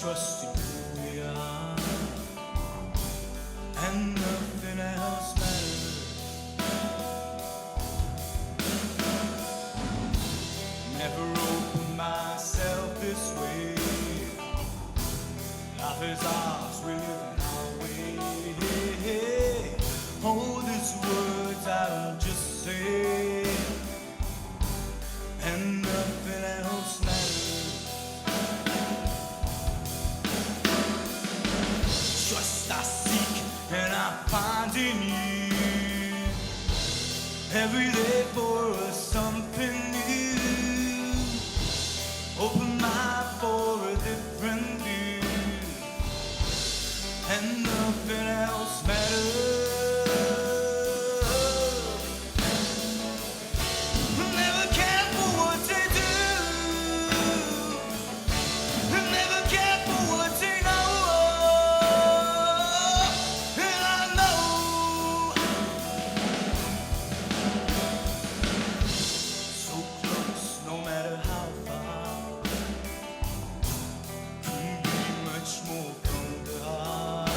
trust in who we are, and nothing else matters. Never opened myself this way. Life is ours, we live in our way. Oh, these words I'll just say, and nothing else matters. Trust I seek and I find in you, every day for something new. Open my eyes for a different view, and nothing else matters. Never care for what they do, never care for what they know. And I know, so close, no matter how far, couldn't be much more from the heart.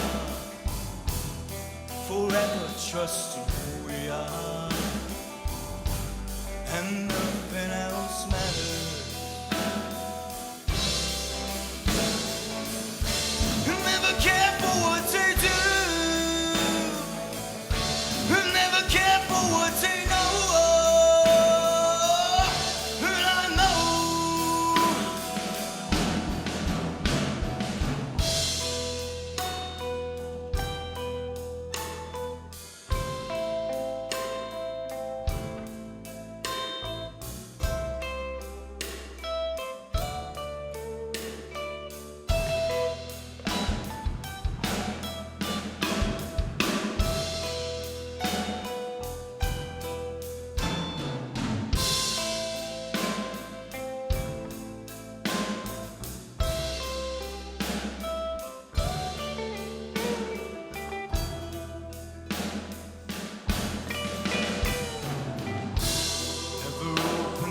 Forever trusting who we are, and nothing else matters. Never care for what they do, never care for what they know. And I know,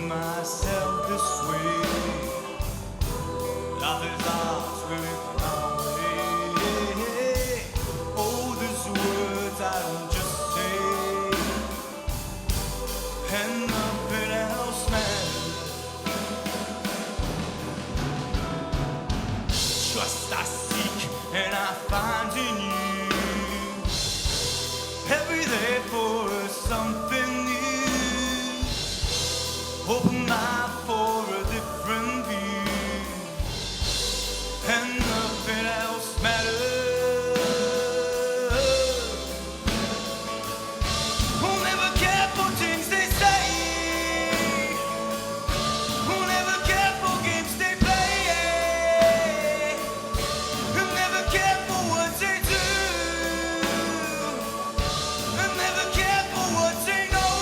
myself this way. Life is ours, we live in our way. Oh, these words I'll just say, and nothing else matters. Trust I seek and I find in you, every day for something new. Open my eyes for a different view, and nothing else matters. Who'll never care for things they say, who'll never care for games they play, who'll never care for what they do, and never care for what they know.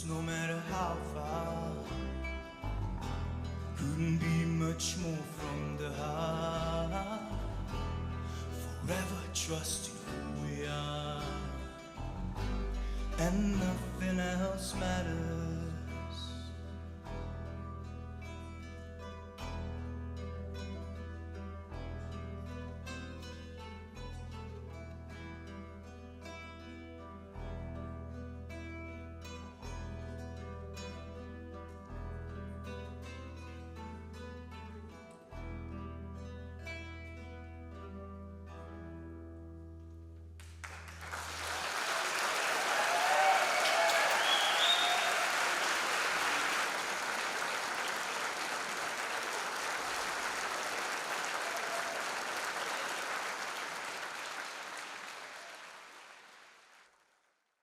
No matter how far, couldn't be much more from the heart. Forever trusting who we are, and nothing else matters.